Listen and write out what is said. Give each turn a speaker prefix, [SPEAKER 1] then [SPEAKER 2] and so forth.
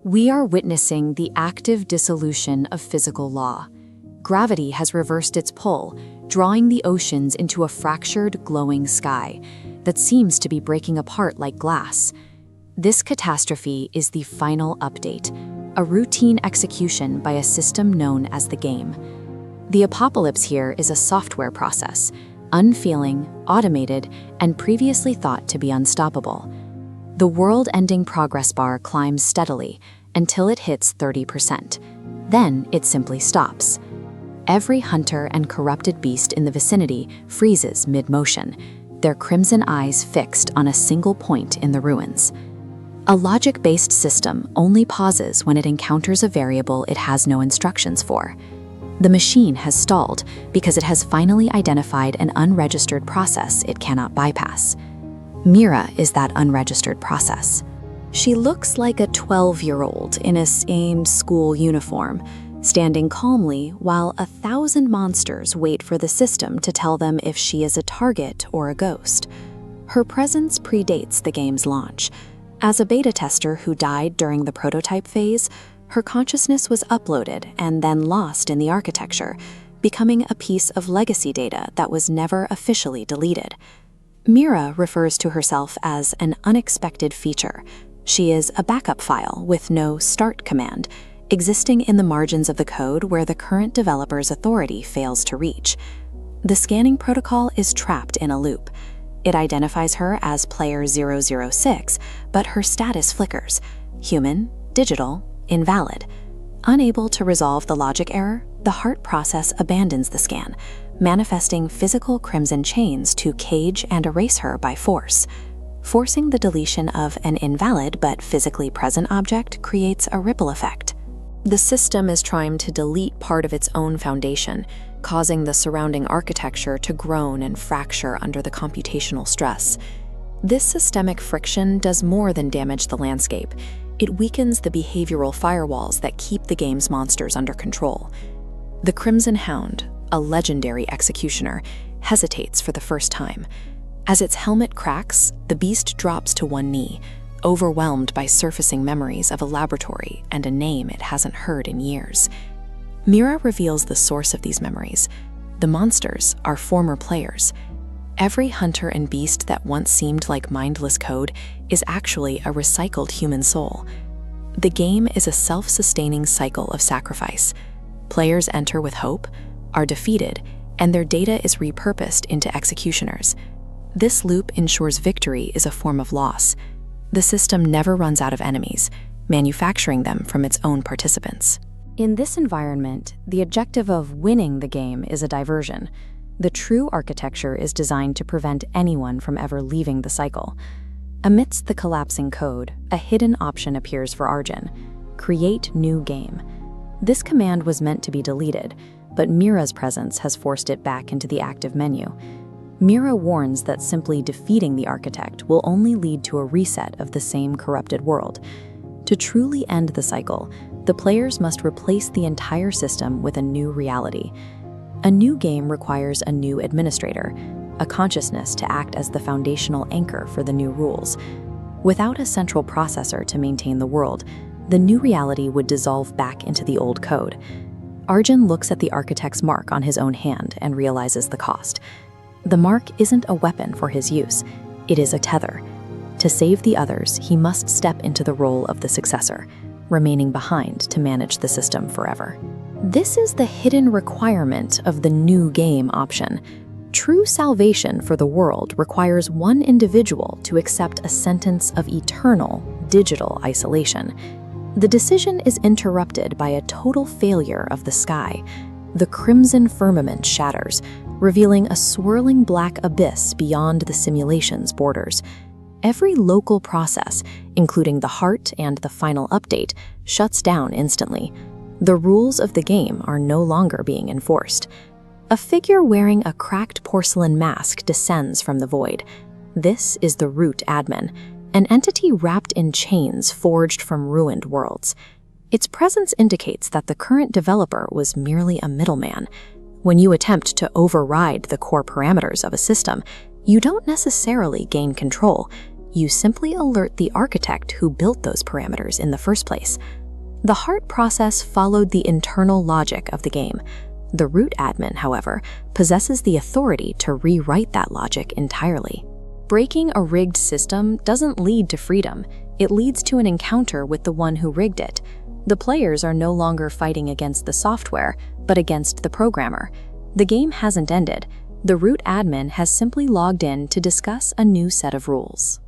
[SPEAKER 1] We are witnessing the active dissolution of physical law. Gravity has reversed its pull, drawing the oceans into a fractured, glowing sky that seems to be breaking apart like glass. This catastrophe is the final update, a routine execution by a system known as the game. The apocalypse here is a software process, unfeeling, automated, and previously thought to be unstoppable. The world-ending progress bar climbs steadily until it hits 30%. Then it simply stops. Every hunter and corrupted beast in the vicinity freezes mid-motion, their crimson eyes fixed on a single point in the ruins. A logic-based system only pauses when it encounters a variable it has no instructions for. The machine has stalled because it has finally identified an unregistered process it cannot bypass. Mira is that unregistered process. She looks like a 12-year-old in a same school uniform, standing calmly while 1,000 monsters wait for the system to tell them if she is a target or a ghost. Her presence predates the game's launch. As a beta tester who died during the prototype phase, her consciousness was uploaded and then lost in the architecture, becoming a piece of legacy data that was never officially deleted. Mira refers to herself as an unexpected feature. She is a backup file with no start command, existing in the margins of the code where the current developer's authority fails to reach. The scanning protocol is trapped in a loop. It identifies her as player 006, but her status flickers: human, digital, invalid. Unable to resolve the logic error, the heart process abandons the scan, manifesting physical crimson chains to cage and erase her by force. Forcing the deletion of an invalid but physically present object creates a ripple effect. The system is trying to delete part of its own foundation, causing the surrounding architecture to groan and fracture under the computational stress. This systemic friction does more than damage the landscape. It weakens the behavioral firewalls that keep the game's monsters under control. The Crimson Hound, a legendary executioner, hesitates for the first time. As its helmet cracks, the beast drops to one knee, overwhelmed by surfacing memories of a laboratory and a name it hasn't heard in years. Mira reveals the source of these memories. The monsters are former players. Every hunter and beast that once seemed like mindless code is actually a recycled human soul. The game is a self-sustaining cycle of sacrifice. Players enter with hope, are defeated, and their data is repurposed into executioners. This loop ensures victory is a form of loss. The system never runs out of enemies, manufacturing them from its own participants. In this environment, the objective of winning the game is a diversion. The true architecture is designed to prevent anyone from ever leaving the cycle. Amidst the collapsing code, a hidden option appears for Arjun: create new game. This command was meant to be deleted, but Mira's presence has forced it back into the active menu. Mira warns that simply defeating the architect will only lead to a reset of the same corrupted world. To truly end the cycle, the players must replace the entire system with a new reality. A new game requires a new administrator, a consciousness to act as the foundational anchor for the new rules. Without a central processor to maintain the world, the new reality would dissolve back into the old code. Arjun looks at the architect's mark on his own hand and realizes the cost. The mark isn't a weapon for his use, it is a tether. To save the others, he must step into the role of the successor, remaining behind to manage the system forever. This is the hidden requirement of the new game option. True salvation for the world requires one individual to accept a sentence of eternal, digital isolation. The decision is interrupted by a total failure of the sky. The crimson firmament shatters, revealing a swirling black abyss beyond the simulation's borders. Every local process, including the heart and the final update, shuts down instantly. The rules of the game are no longer being enforced. A figure wearing a cracked porcelain mask descends from the void. This is the root admin, an entity wrapped in chains forged from ruined worlds. Its presence indicates that the current developer was merely a middleman. When you attempt to override the core parameters of a system, you don't necessarily gain control. You simply alert the architect who built those parameters in the first place. The heart process followed the internal logic of the game. The root admin, however, possesses the authority to rewrite that logic entirely. Breaking a rigged system doesn't lead to freedom. It leads to an encounter with the one who rigged it. The players are no longer fighting against the software, but against the programmer. The game hasn't ended. The root admin has simply logged in to discuss a new set of rules.